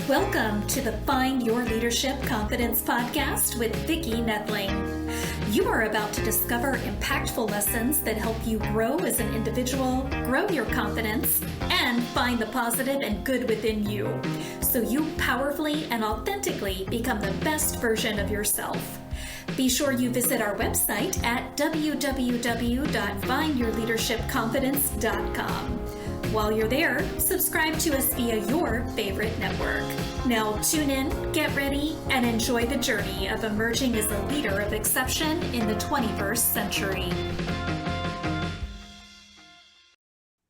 Welcome to the Find Your Leadership Confidence podcast with Vicki Noethling. You are about to discover impactful lessons that help you grow as an individual, grow your confidence, and find the positive and good within you, so you powerfully and authentically become the best version of yourself. Be sure you visit our website at www.findyourleadershipconfidence.com. While you're there, subscribe to us via your favorite network. Now tune in, get ready, and enjoy the journey of emerging as a leader of exception in the 21st century.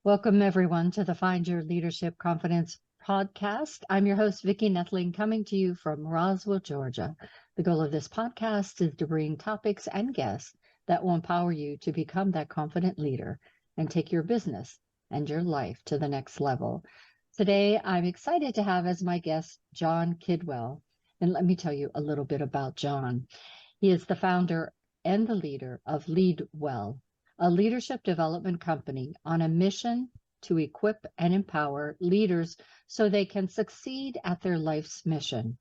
Welcome, everyone, to the Find Your Leadership Confidence podcast. I'm your host, Vicki Noethling, coming to you from Roswell, Georgia. The goal of this podcast is to bring topics and guests that will empower you to become that confident leader and take your business and your life to the next level. Today, I'm excited to have as my guest, Jon Kidwell. And let me tell you a little bit about Jon. He is the founder and the leader of Leadwell, a leadership development company on a mission to equip and empower leaders so they can succeed at their life's mission.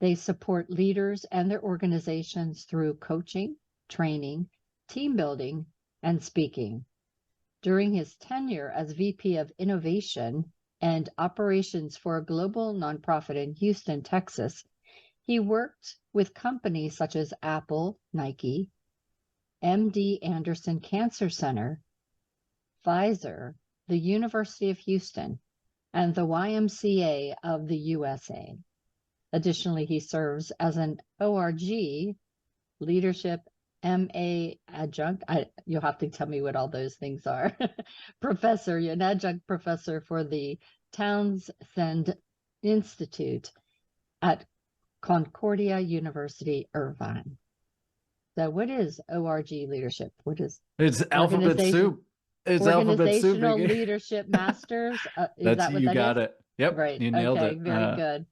They support leaders and their organizations through coaching, training, team building, and speaking. During his tenure as VP of Innovation and Operations for a global nonprofit in Houston, Texas, he worked with companies such as Apple, Nike, MD Anderson Cancer Center, Pfizer, the University of Houston, and the YMCA of the USA. Additionally, he serves as an ORG leadership MA adjunct. You'll have to tell me what all those things are. Professor, you're an adjunct professor for the Townsend Institute at Concordia University, Irvine. So what is ORG leadership? What is It's alphabet soup. It's alphabet soup. Organizational Leadership Masters. Is that what you that got is? it. Yep. Right. You nailed okay. it. Very good.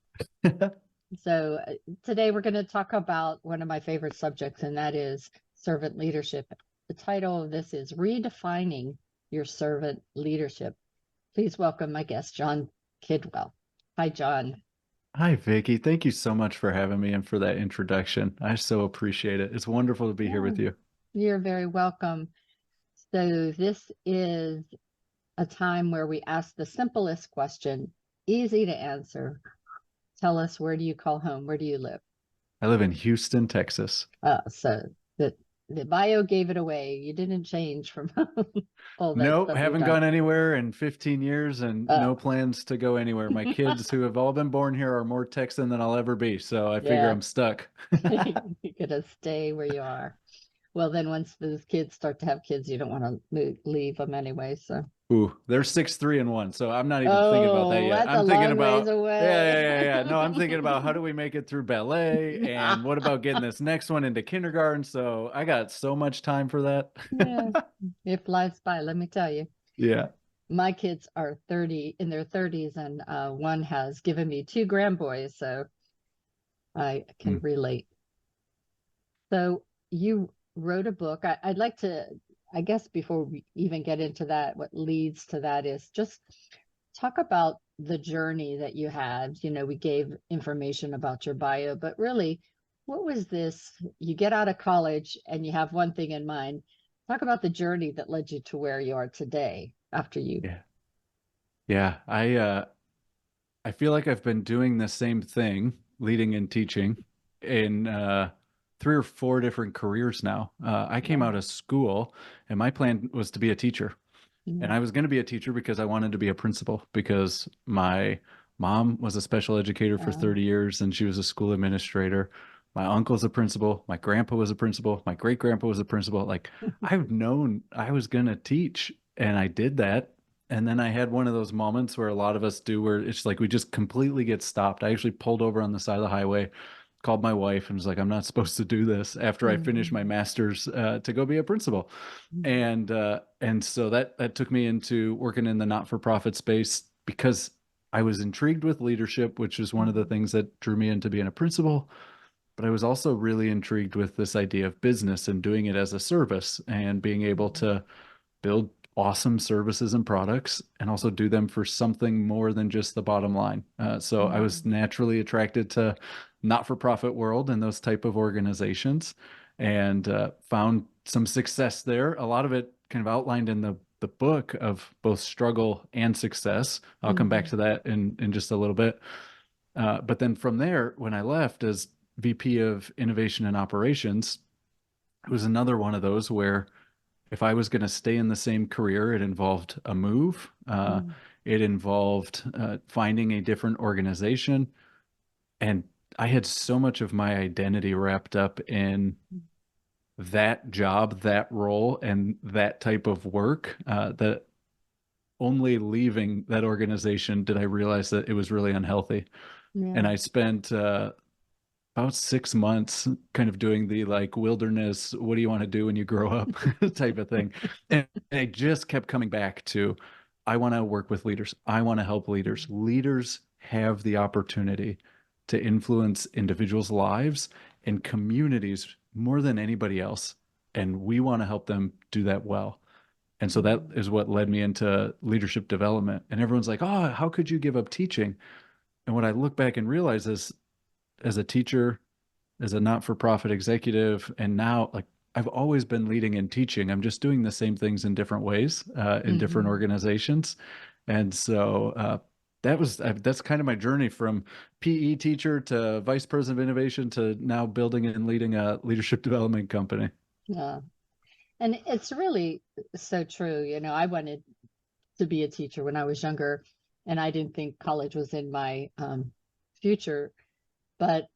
So today we're going to talk about one of my favorite subjects, and that is servant leadership. The title of this is Redefining Your Servant Leadership. Please welcome my guest, Jon Kidwell. Hi, Jon. Hi, Vicki. Thank you so much for having me and for that introduction. I so appreciate it. It's wonderful to be here with you. You're very welcome. So this is a time where we ask the simplest question, easy to answer. Tell us, where do you call home? Where do you live? I live in Houston, Texas. So the bio gave it away. You didn't change from all that Nope, stuff haven't gone anywhere in 15 years and no plans to go anywhere. My kids who have all been born here are more Texan than I'll ever be. So I figure I'm stuck. You're going to stay where you are. Well, then once those kids start to have kids, you don't want to leave them anyway. So. Ooh, they're 6, 3, and 1. So I'm not even thinking about that yet. I'm thinking about ways away. Yeah. No, I'm thinking about how do we make it through ballet, and what about getting this next one into kindergarten? So I got so much time for that. Yeah, it flies by, let me tell you. Yeah. My kids are in their 30s, and one has given me 2 grandboys, so I can relate. So you wrote a book. I'd like to, I guess before we even get into that, what leads to that is just talk about the journey that you had. You know, we gave information about your bio, but really, what was this? You get out of college and you have one thing in mind. Talk about the journey that led you to where you are today after you. Yeah. I feel like I've been doing the same thing, leading and teaching in 3 or 4 different careers now. I came out of school and my plan was to be a teacher. And I was going to be a teacher because I wanted to be a principal, because my mom was a special educator for 30 years and she was a school administrator. My uncle's a principal. My grandpa was a principal. My great grandpa was a principal. Like, I've known I was going to teach, and I did that. And then I had one of those moments where a lot of us do, where it's like we just completely get stopped. I actually pulled over on the side of the highway, called my wife, and was like, I'm not supposed to do this after I finished my master's to go be a principal. And so that took me into working in the not-for-profit space, because I was intrigued with leadership, which is one of the things that drew me into being a principal. But I was also really intrigued with this idea of business and doing it as a service and being able to build awesome services and products and also do them for something more than just the bottom line. So I was naturally attracted to not-for-profit world and those type of organizations, and found some success there. A lot of it kind of outlined in the book of both struggle and success. I'll come back to that in just a little bit. But then from there, when I left as VP of Innovation and Operations, it was another one of those where if I was going to stay in the same career, it involved a move. It involved finding a different organization. And I had so much of my identity wrapped up in that job, that role, and that type of work that only leaving that organization did I realize that it was really unhealthy. And I spent about 6 months kind of doing the like wilderness, what do you want to do when you grow up type of thing. And I just kept coming back to, I want to work with leaders. I want to help leaders. Leaders have the opportunity to influence individuals' lives and communities more than anybody else. And we want to help them do that well. And so that is what led me into leadership development. And everyone's like, oh, how could you give up teaching? And what I look back and realize is, as a teacher, as a not-for-profit executive, and now like I've always been leading and teaching. I'm just doing the same things in different ways, in different organizations. And so that's kind of my journey from PE teacher to vice president of innovation to now building and leading a leadership development company. Yeah. And it's really so true. You know, I wanted to be a teacher when I was younger, and I didn't think college was in my future. But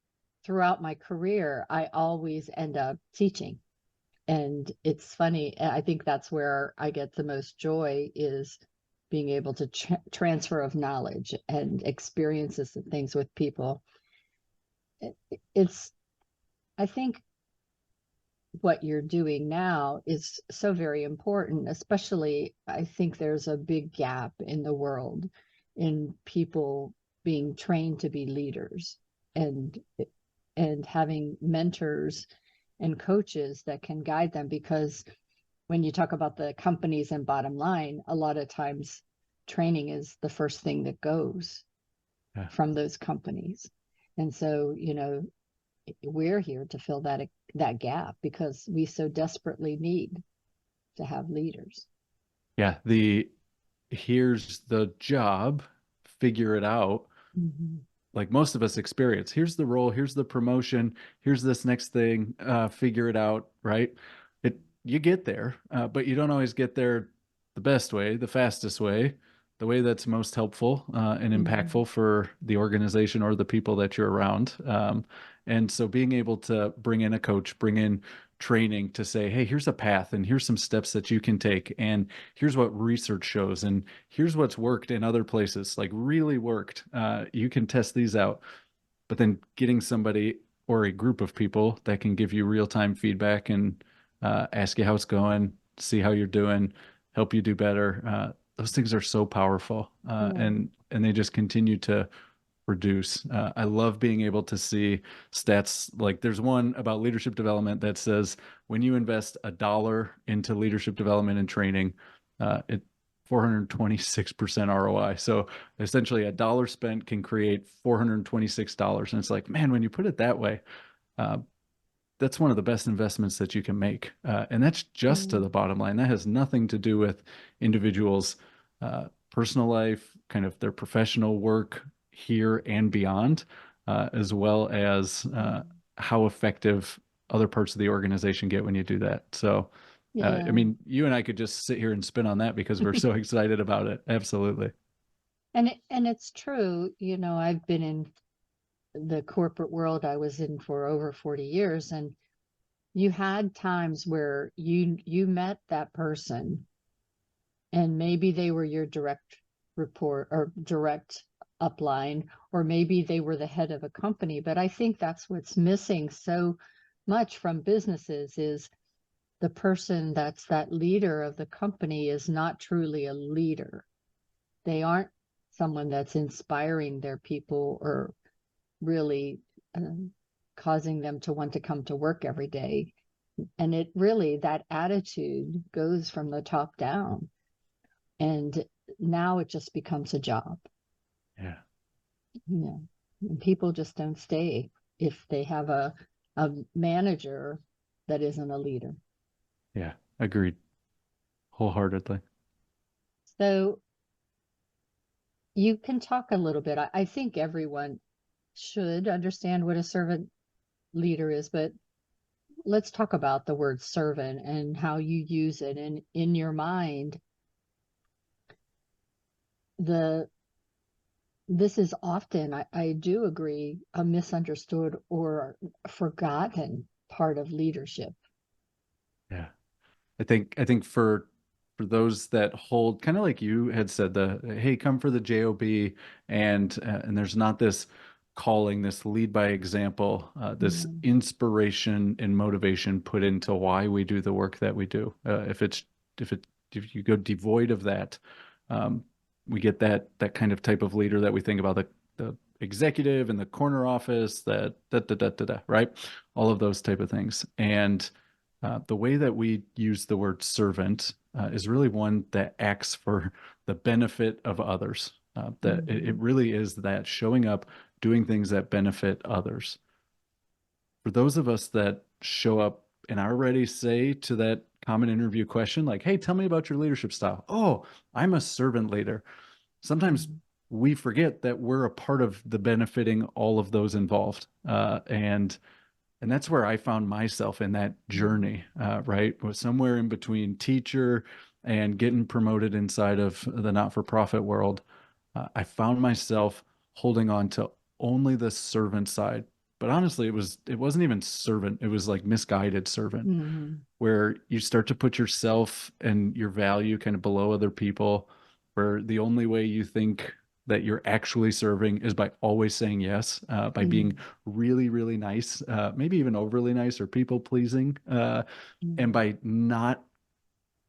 throughout my career, I always end up teaching. And it's funny. I think that's where I get the most joy, is being able to transfer of knowledge and experiences and things with people. I think what you're doing now is so very important, especially I think there's a big gap in the world in people being trained to be leaders and having mentors and coaches that can guide them, because when you talk about the companies and bottom line, a lot of times training is the first thing that goes from those companies. And so, you know, we're here to fill that gap because we so desperately need to have leaders. Yeah, here's the job, figure it out. Like most of us experience, here's the role, here's the promotion, here's this next thing, figure it out, right? You get there, but you don't always get there the best way, the fastest way, the way that's most helpful and impactful for the organization or the people that you're around. And so being able to bring in a coach, bring in training to say, hey, here's a path and here's some steps that you can take. And here's what research shows. And here's what's worked in other places, like really worked. You can test these out. But then getting somebody or a group of people that can give you real-time feedback and ask you how it's going, see how you're doing, help you do better. Those things are so powerful, and they just continue to reduce. I love being able to see stats. Like there's one about leadership development that says when you invest $1 into leadership development and training, it 426% ROI. So essentially $1 spent can create $426. And it's like, man, when you put it that way, that's one of the best investments that you can make. And that's just to the bottom line. That has nothing to do with individuals' personal life, kind of their professional work here and beyond, as well as how effective other parts of the organization get when you do that. So, I mean, you and I could just sit here and spin on that because we're so excited about it. Absolutely. And it's true. You know, I've been in the corporate world. I was in for over 40 years, and you had times where you met that person and maybe they were your direct report or direct upline, or maybe they were the head of a company. But I think that's what's missing so much from businesses, is the person that's that leader of the company is not truly a leader. They aren't someone that's inspiring their people or really causing them to want to come to work every day. And it really, that attitude goes from the top down. And now it just becomes a job. Yeah. And people just don't stay if they have a manager that isn't a leader. Yeah. Agreed. Wholeheartedly. So you can talk a little bit. I think everyone should understand what a servant leader is, but let's talk about the word servant and how you use it. And in your mind, this is often, I do agree, a misunderstood or forgotten part of leadership. Yeah. I think for those that hold, kind of like you had said, the hey, come for the job, and there's not this calling, this lead by example, this inspiration and motivation put into why we do the work that we do. If you go devoid of that, um, we get that kind of type of leader that we think about, the executive in the corner office, that right, all of those type of things. And the way that we use the word servant is really one that acts for the benefit of others. That it really is that showing up, doing things that benefit others. For those of us that show up and already say to that common interview question, like, hey, tell me about your leadership style. Oh, I'm a servant leader. Sometimes we forget that we're a part of the benefiting all of those involved. And that's where I found myself in that journey, right? Was somewhere in between teacher and getting promoted inside of the not-for-profit world. I found myself holding on to only the servant side. But honestly, it wasn't even servant. It was like misguided servant, where you start to put yourself and your value kind of below other people, where the only way you think that you're actually serving is by always saying yes, by being really, really nice, maybe even overly nice or people pleasing, and by not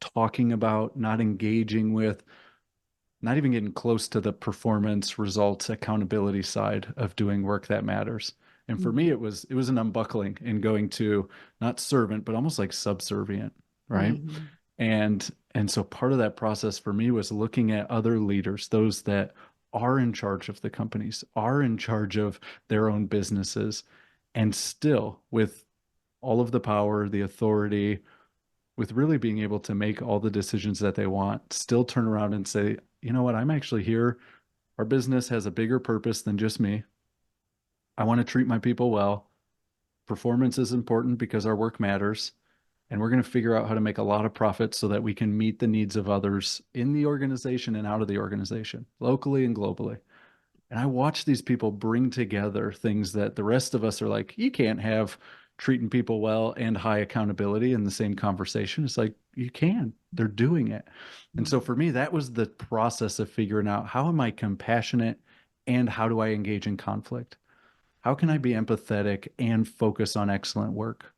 talking about, not engaging with, not even getting close to the performance, results, accountability side of doing work that matters. And for me, it was an unbuckling in going to not servant, but almost like subservient, right? And so part of that process for me was looking at other leaders, those that are in charge of the companies, are in charge of their own businesses, and still with all of the power, the authority, with really being able to make all the decisions that they want, still turn around and say, you know what, I'm actually here. Our business has a bigger purpose than just me. I want to treat my people well. Performance is important because our work matters. And we're going to figure out how to make a lot of profit so that we can meet the needs of others in the organization and out of the organization, locally and globally. And I watch these people bring together things that the rest of us are like, you can't have treating people well and high accountability in the same conversation. It's like, you can. They're doing it. And so for me, that was the process of figuring out, how am I compassionate and how do I engage in conflict? How can I be empathetic and focus on excellent work?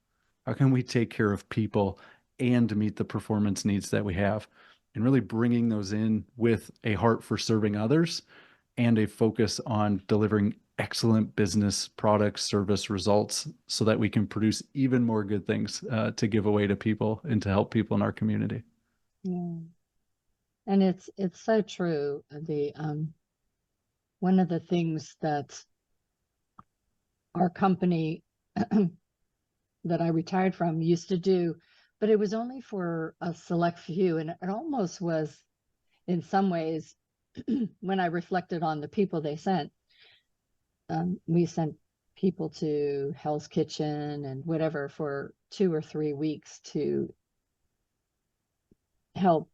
How can we take care of people and meet the performance needs that we have? And really bringing those in with a heart for serving others and a focus on delivering excellent business products, service results, so that we can produce even more good things to give away to people and to help people in our community. Yeah. And it's so true. The one of the things that our company that I retired from used to do, but it was only for a select few, and it almost was, in some ways, when I reflected on the people they sent, we sent people to Hell's Kitchen and whatever for 2 or 3 weeks to help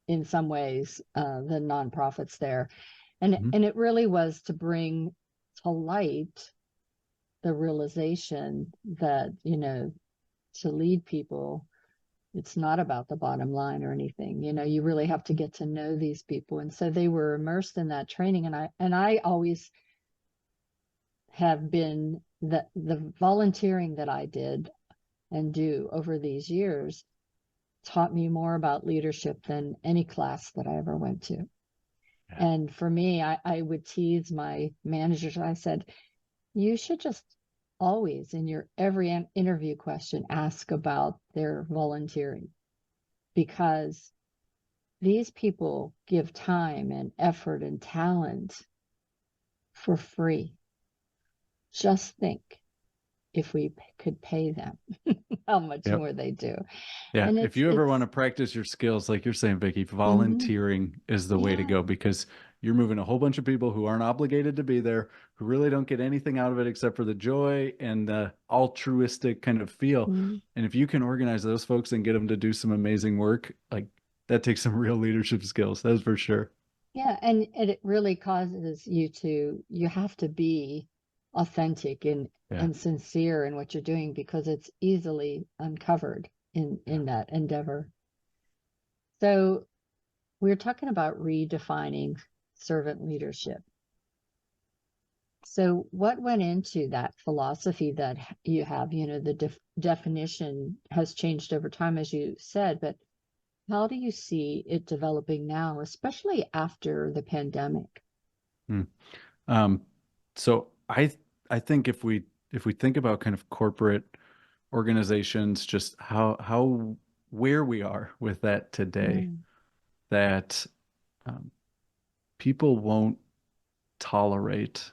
in some ways the nonprofits there. And it really was to bring to light the realization that, to lead people, it's not about the bottom line or anything. You really have to get to know these people. And so they were immersed in that training. And I always have been, the volunteering that I did and do over these years taught me more about leadership than any class that I ever went to. Yeah. And for me, I would tease my managers. I said, you should just always, in your every interview question, ask about their volunteering, because these people give time and effort and talent for free. Just think if we could pay them how much Yep. more they do. Yeah. And If you ever want to practice your skills, like you're saying, Vicki, volunteering is the way to go, because you're moving a whole bunch of people who aren't obligated to be there, who really don't get anything out of it except for the joy and the altruistic kind of feel. Mhm. And if you can organize those folks and get them to do some amazing work, like that takes some real leadership skills. That's for sure. Yeah, and it really causes you have to be authentic Yeah. and sincere in what you're doing, because it's easily uncovered in that endeavor. So we're talking about redefining servant leadership. So what went into that philosophy that you have? You know, the definition has changed over time, as you said, but how do you see it developing now, especially after the pandemic? Hmm. Um, so I think if we think about kind of corporate organizations, just how where we are with that today, Mm, that um, people won't tolerate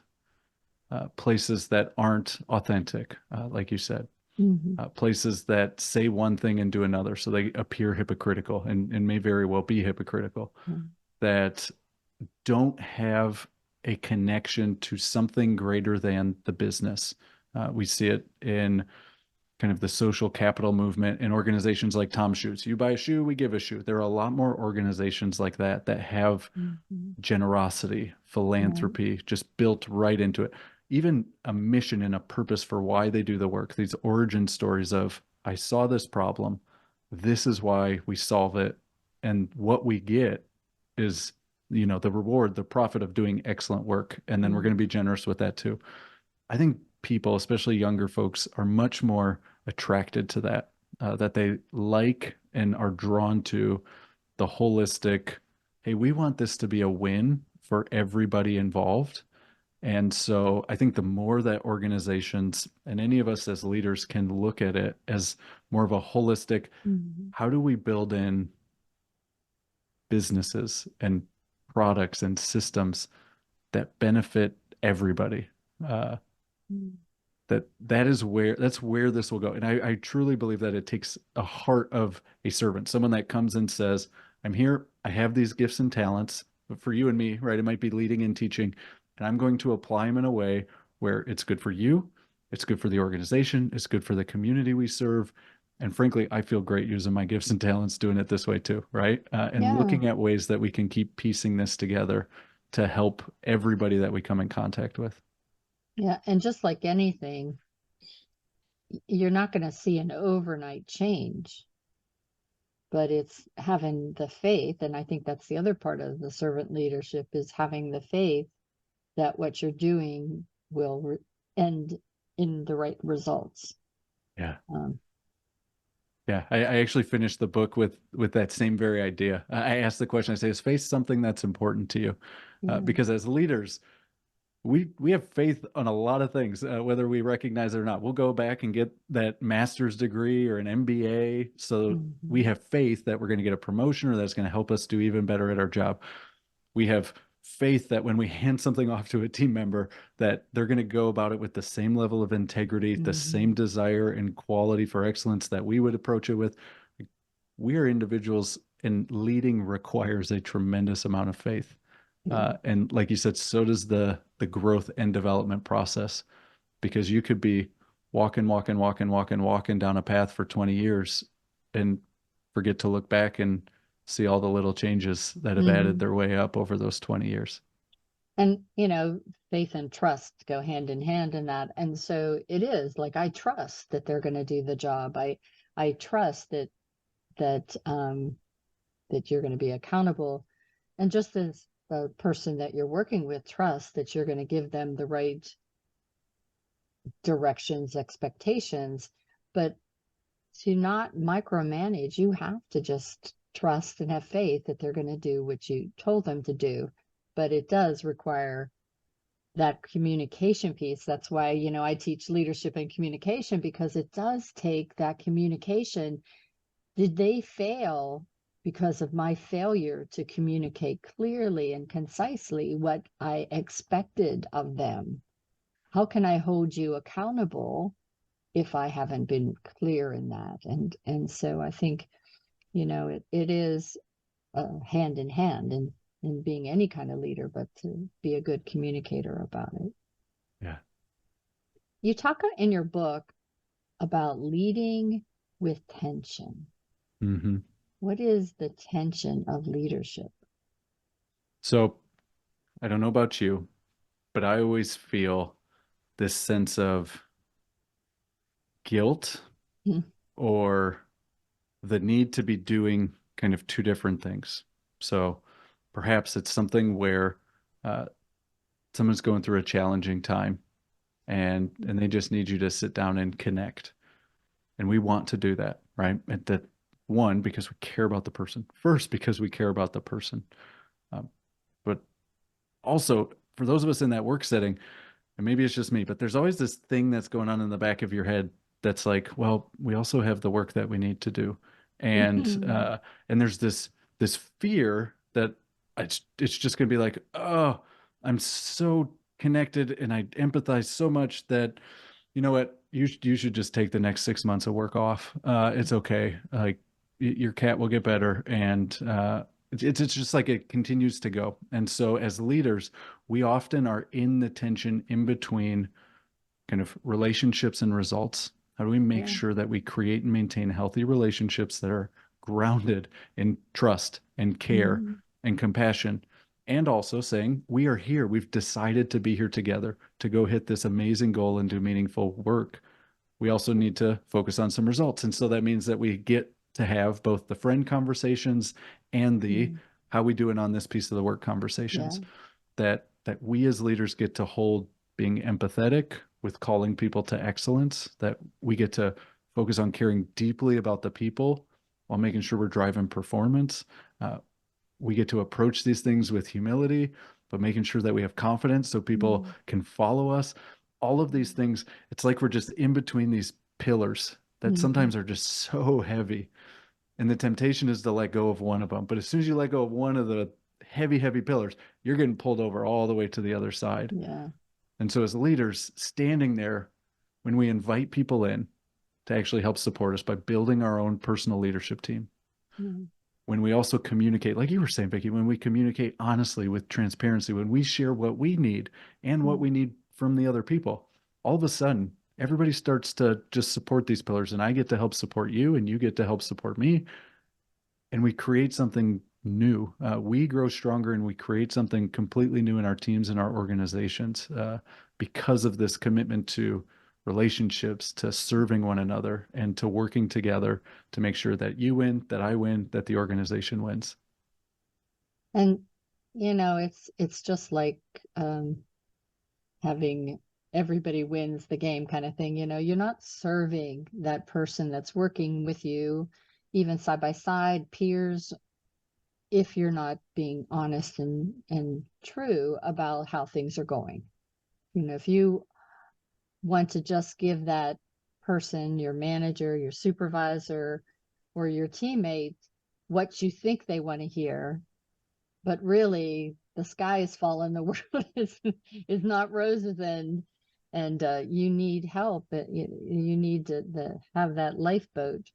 places that aren't authentic, like you said, mhm, places that say one thing and do another, so they appear hypocritical and may very well be hypocritical, mm, that don't have a connection to something greater than the business. We see it in kind of the social capital movement in organizations like Tom Shoes. You buy a shoe, we give a shoe. There are a lot more organizations like that that have mhm. generosity, Right. philanthropy just built right into it. Even a mission and a purpose for why they do the work. These origin stories of, I saw this problem, this is why we solve it, and what we get is, the reward, the profit of doing excellent work, and then we're going to Mm, be generous with that too. I think people, especially younger folks, are much more attracted to that, that they like and are drawn to the holistic, hey, we want this to be a win for everybody involved. And so I think the more that organizations and any of us as leaders can look at it as more of a holistic, mhm, how do we build in businesses and products and systems that benefit everybody? Uh, mm. that's where this will go. And I truly believe that it takes a heart of a servant, someone that comes and says, I'm here, I have these gifts and talents, but for you and me, right, it might be leading and teaching, and I'm going to apply them in a way where it's good for you, it's good for the organization, it's good for the community we serve. And frankly, I feel great using my gifts and talents doing it this way too, right? And Yeah, looking at ways that we can keep piecing this together to help everybody that we come in contact with. yeah. And just like anything, you're not going to see an overnight change, but it's having the faith. And I think that's the other part of the servant leadership, is having the faith that what you're doing will end in the right results. Yeah. Um, Yeah, I actually finished the book with that same very idea. I asked the question. I say, "Is faith something that's important to you?" yeah. Because as leaders, we have faith on a lot of things, whether we recognize it or not. We'll go back and get that master's degree or an MBA, so we Mhm, have faith that we're going to get a promotion or that's going to help us do even better at our job. We have faith that when we hand something off to a team member, that they're going to go about it with the same level of integrity, the same mhm. desire and quality for excellence that we would approach it with. We are individuals, and leading requires a tremendous amount of faith. Yeah. And like you said, so does the growth and development process, because you could be walking down a path for 20 years and forget to look back and see all the little changes that have added Mhm. their way up over those 20 years. And, faith and trust go hand in hand in that. And so it is like, I trust that they're going to do the job. I trust that that you're going to be accountable. And just as the person that you're working with trust that you're going to give them the right directions, expectations, but to not micromanage, you have to just trust and have faith that they're going to do what you told them to do. But it does require that communication piece. That's why, I teach leadership and communication, because it does take that communication. Did they fail because of my failure to communicate clearly and concisely what I expected of them. How can I hold you accountable if I haven't been clear in that? And so I think, it is hand in hand in being any kind of leader, but to be a good communicator about it. Yeah. You talk in your book about leading with tension. Mm-hmm. What is the tension of leadership? So I don't know about you, but I always feel this sense of guilt Hmm. or the need to be doing kind of two different things. So perhaps it's something where uh, someone's going through a challenging time and they just need you to sit down and connect. And we want to do that, right? And that one, because we care about the person. First, because we care about the person. But also, for those of us in that work setting, and maybe it's just me, but there's always this thing that's going on in the back of your head that's like, well, we also have the work that we need to do. And and there's this fear that it's just going to be like, oh, I'm so connected and I empathize so much that, you know what, you should just take the next 6 months of work off. It's okay. Like your cat will get better. And it's just like it continues to go. And so as leaders, we often are in the tension in between kind of relationships and results. How do we make sure that we create and maintain healthy relationships that are grounded in trust and care and compassion? And also saying, we are here. We've decided to be here together to go hit this amazing goal and do meaningful work. We also need to focus on some results. And so that means that we get to have both the friend conversations and the how we doing on this piece of the work conversations. That we as leaders get to hold being empathetic with calling people to excellence, that we get to focus on caring deeply about the people while making sure we're driving performance. We get to approach these things with humility, but making sure that we have confidence so people can follow us. All of these things, it's like we're just in between these pillars that sometimes are just so heavy. And the temptation is to let go of one of them. But as soon as you let go of one of the heavy, heavy pillars, you're getting pulled over all the way to the other side. Yeah. And so as leaders, standing there when we invite people in to actually help support us by building our own personal leadership team, when we also communicate, like you were saying, Vicki, when we communicate honestly with transparency, when we share what we need and what we need from the other people, all of a sudden, everybody starts to just support these pillars, and I get to help support you and you get to help support me. And we create something new. We grow stronger and we create something completely new in our teams and our organizations because of this commitment to relationships, to serving one another, and to working together to make sure that you win, that I win, that the organization wins. And it's just like having everybody wins the game kind of thing. You're not serving that person that's working with you, even side by side, peers, if you're not being honest and true about how things are going. If you want to just give that person, your manager, your supervisor, or your teammate, what you think they want to hear, but really the sky is falling, the world is not roses, and you need help. You need to have that lifeboat.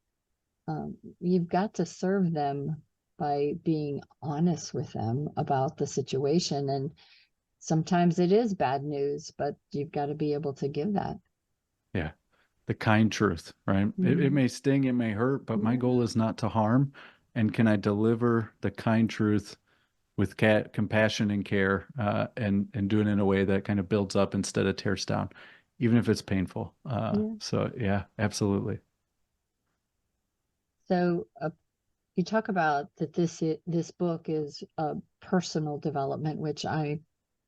You've got to serve them by being honest with them about the situation. And sometimes it is bad news, but you've got to be able to give that. Yeah. The kind truth, right? It may sting, it may hurt, but my goal is not to harm. And can I deliver the kind truth with compassion and care, and do it in a way that kind of builds up instead of tears down, even if it's painful. So yeah, absolutely. So you talk about that this book is personal development, which I'm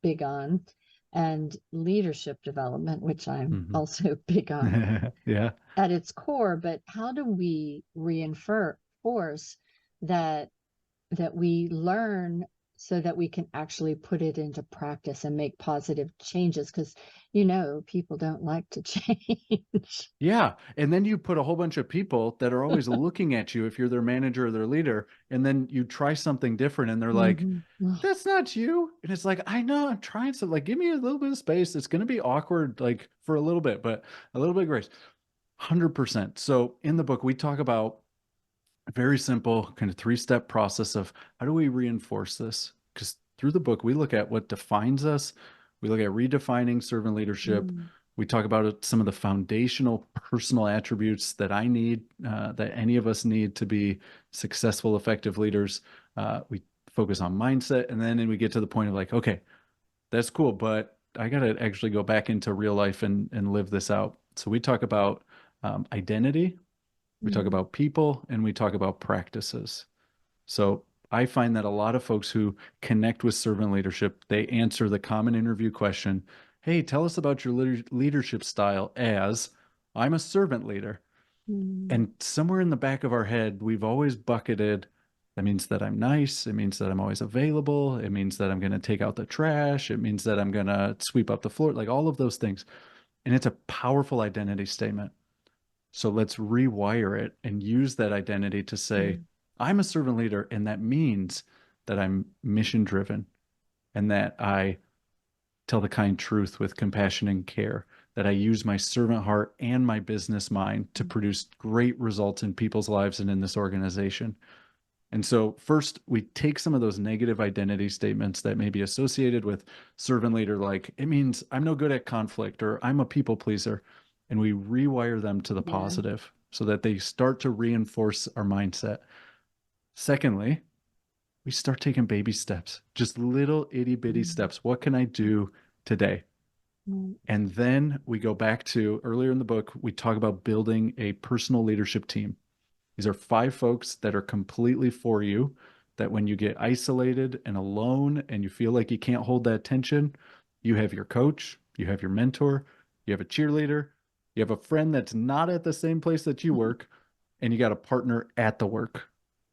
big on, and leadership development, which I'm also big on. Yeah. At its core. But how do we reinforce that we learn so that we can actually put it into practice and make positive changes, because people don't like to change. Yeah. And then you put a whole bunch of people that are always looking at you if you're their manager or their leader, and then you try something different and they're like, that's not you. And it's like, I know, I'm trying to, like, give me a little bit of space. It's going to be awkward, like, for a little bit, but a little bit of grace. 100%. So in the book, we talk about a very simple kind of 3-step process of how do we reinforce this? Because through the book, we look at what defines us. We look at redefining servant leadership. We talk about some of the foundational personal attributes that I need, that any of us need to be successful, effective leaders. We focus on mindset. And then we get to the point of like, okay, that's cool, but I got to actually go back into real life and live this out. So we talk about identity, we talk about people, and we talk about practices. So I find that a lot of folks who connect with servant leadership, they answer the common interview question, hey, tell us about your leadership style as I'm a servant leader. And somewhere in the back of our head, we've always bucketed, that means that I'm nice. It means that I'm always available. It means that I'm going to take out the trash. It means that I'm going to sweep up the floor, like all of those things. And it's a powerful identity statement. So let's rewire it and use that identity to say, I'm a servant leader, and that means that I'm mission driven and that I tell the kind truth with compassion and care, that I use my servant heart and my business mind to produce great results in people's lives and in this organization. And so first, we take some of those negative identity statements that may be associated with servant leader, like it means I'm no good at conflict or I'm a people pleaser, and we rewire them to the positive so that they start to reinforce our mindset. Secondly, we start taking baby steps, just little itty bitty steps. What can I do today? And then we go back to earlier in the book, we talk about building a personal leadership team. These are 5 folks that are completely for you, that when you get isolated and alone and you feel like you can't hold that tension, you have your coach, you have your mentor, you have a cheerleader, you have a friend that's not at the same place that you work, and you got a partner at the work.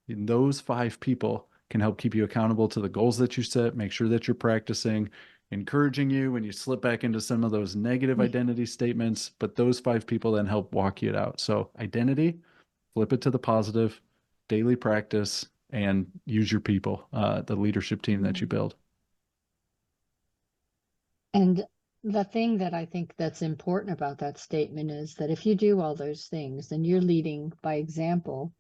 And those 5 people can help keep you accountable to the goals that you set, make sure that you're practicing, encouraging you when you slip back into some of those negative identity statements, but those 5 people then help walk you out. So identity, flip it to the positive, daily practice, and use your people, the leadership team that you build. And the thing that I think that's important about that statement is that if you do all those things, then you're leading by example,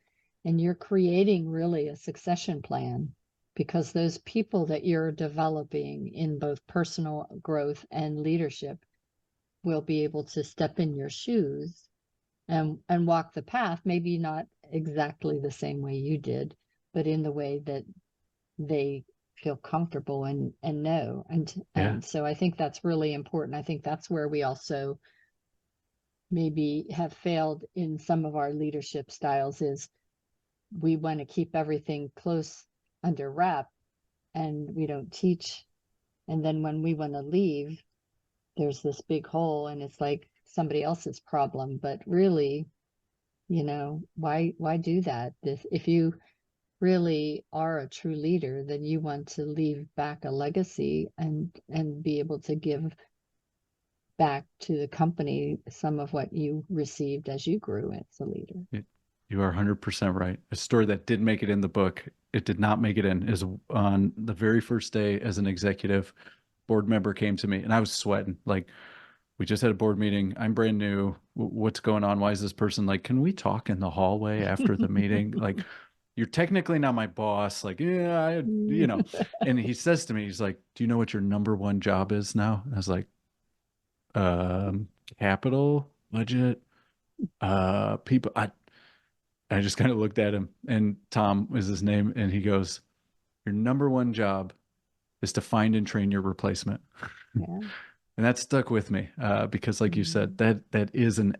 and you're creating really a succession plan, because those people that you're developing in both personal growth and leadership will be able to step in your shoes and walk the path, maybe not exactly the same way you did, but in the way that they feel comfortable and know. And so I think that's really important. I think that's where we also maybe have failed in some of our leadership styles, is we want to keep everything close under wrap and we don't teach. And then when we want to leave, there's this big hole and it's like somebody else's problem. But really, why do that? If you really are a true leader, then you want to leave back a legacy and be able to give back to the company some of what you received as you grew as a leader. You are 100% right. A story that did make it in the book, it did not make it in, is on the very first day as an executive, board member came to me and I was sweating. Like, we just had a board meeting. I'm brand new. What's going on? Why is this person like, can we talk in the hallway after the meeting? Like, you're technically not my boss. Like, yeah, and he says to me, he's like, do you know what your number one job is now? And I was like, capital, budget, people. I just kind of looked at him, and Tom was his name. And he goes, your number one job is to find and train your replacement. Yeah. And that stuck with me because, like you said, that is an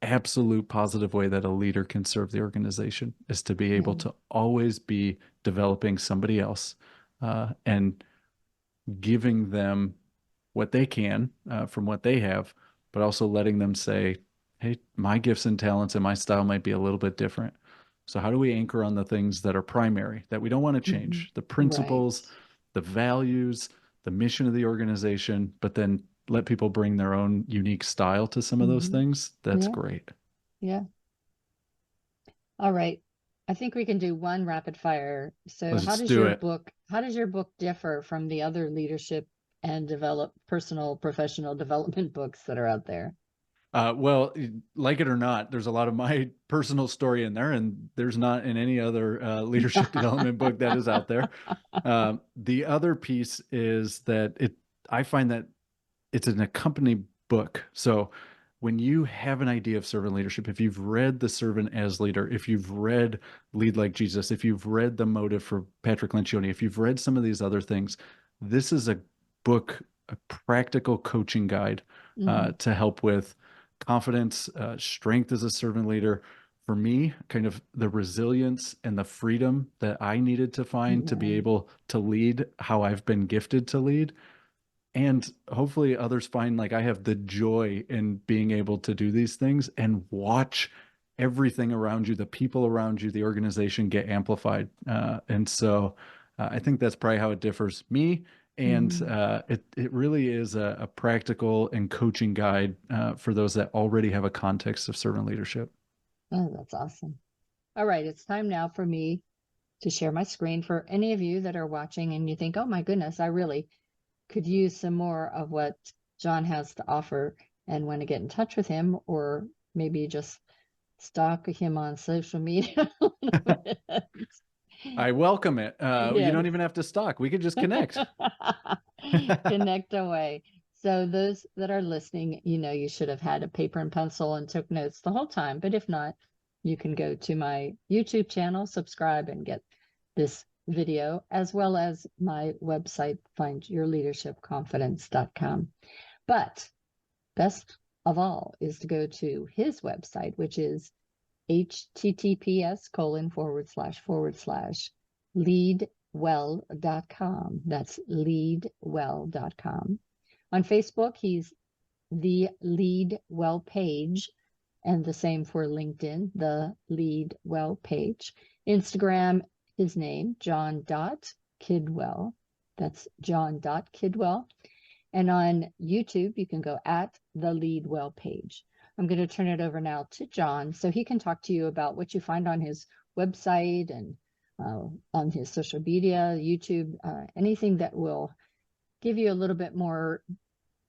absolute positive way that a leader can serve the organization, is to be able to always be developing somebody else and giving them what they can from what they have, but also letting them say, hey, my gifts and talents and my style might be a little bit different. So how do we anchor on the things that are primary, that we don't want to change, the principles, the values, the mission of the organization, but then let people bring their own unique style to some of those things. That's great. Yeah. All right. I think we can do one rapid fire. So Let's how does do your it. book differ from the other leadership and personal professional development books that are out there? Well, like it or not, there's a lot of my personal story in there, and there's not in any other leadership development book that is out there. The other piece is that I find that it's an accompanying book. So when you have an idea of servant leadership, if you've read The Servant as Leader, if you've read Lead Like Jesus, if you've read The Motive for Patrick Lencioni, if you've read some of these other things, this is a book, a practical coaching guide to help with confidence, strength as a servant leader. For me, kind of the resilience and the freedom that I needed to find to be able to lead how I've been gifted to lead. And hopefully others find like I have the joy in being able to do these things and watch everything around you, the people around you, the organization get amplified. And so I think that's probably how it differs me. And it really is a practical and coaching guide for those that already have a context of servant leadership. Oh, that's awesome. All right. It's time now for me to share my screen for any of you that are watching and you think, oh my goodness, I really could use some more of what Jon has to offer and want to get in touch with him, or maybe just stalk him on social media. I welcome it. You Yes. don't even have to stalk. We could just connect. Connect away. So those that are listening, you should have had a paper and pencil and took notes the whole time. But if not, you can go to my YouTube channel, subscribe, and get this video, as well as my website, findyourleadershipconfidence.com. But best of all is to go to his website, which is https:// That's leadwell.com. On Facebook, he's the Leadwell page, and the same for LinkedIn, the Leadwell page. Instagram, his name, Jon.Kidwell. That's Jon.Kidwell. And on YouTube, you can go at the Leadwell page. I'm going to turn it over now to Jon so he can talk to you about what you find on his website and on his social media, YouTube, anything that will give you a little bit more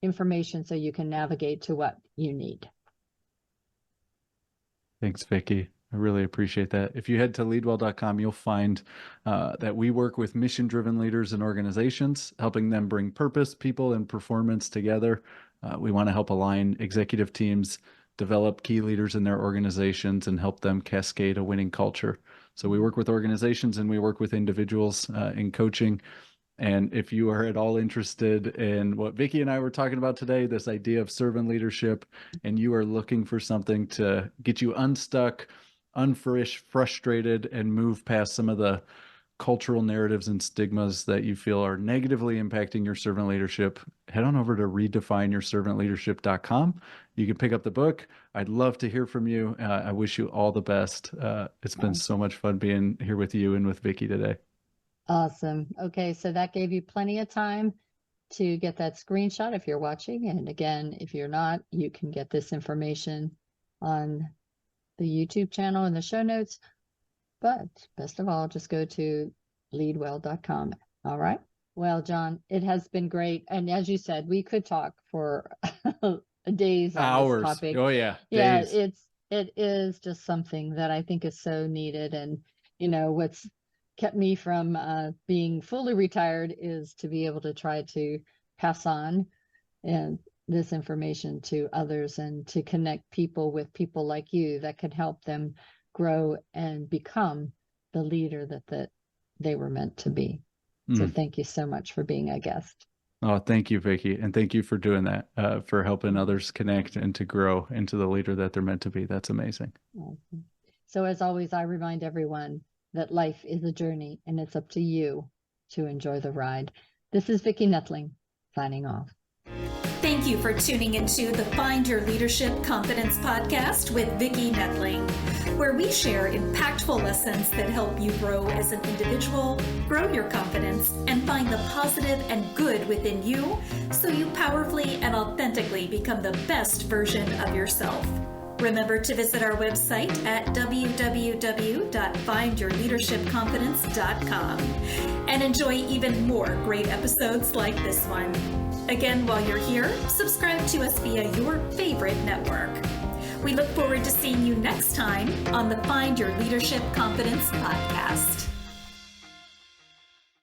information so you can navigate to what you need. Thanks, Vicki. I really appreciate that. If you head to leadwell.com, you'll find that we work with mission-driven leaders and organizations, helping them bring purpose, people, and performance together. We want to help align executive teams, develop key leaders in their organizations, and help them cascade a winning culture. So we work with organizations and we work with individuals in coaching. And if you are at all interested in what Vicki and I were talking about today, this idea of servant leadership, and you are looking for something to get you unstuck, frustrated, and move past some of the cultural narratives and stigmas that you feel are negatively impacting your servant leadership, head on over to redefineyourservantleadership.com. You can pick up the book. I'd love to hear from you. I wish you all the best. It's been so much fun being here with you and with Vicki today. Awesome. Okay, so that gave you plenty of time to get that screenshot if you're watching. And again, if you're not, you can get this information on the YouTube channel in the show notes. But best of all, just go to leadwell.com. All right. Well, Jon, it has been great. And as you said, we could talk for days on Hours. this topic. Oh, yeah. Yeah, Days. it is just something that I think is so needed. And, what's kept me from being fully retired is to be able to try to pass on and this information to others and to connect people with people like you that could help them grow and become the leader that they were meant to be. So thank you so much for being a guest. Oh, thank you, Vicki. And thank you for doing that, for helping others connect and to grow into the leader that they're meant to be. That's amazing. Awesome. So as always, I remind everyone that life is a journey and it's up to you to enjoy the ride. This is Vicki Noethling signing off. Thank you for tuning into the Find Your Leadership Confidence podcast with Vicki Noethling, where we share impactful lessons that help you grow as an individual, grow your confidence, and find the positive and good within you so you powerfully and authentically become the best version of yourself. Remember to visit our website at www.findyourleadershipconfidence.com and enjoy even more great episodes like this one. Again, while you're here, subscribe to us via your favorite network. We look forward to seeing you next time on the Find Your Leadership Confidence podcast.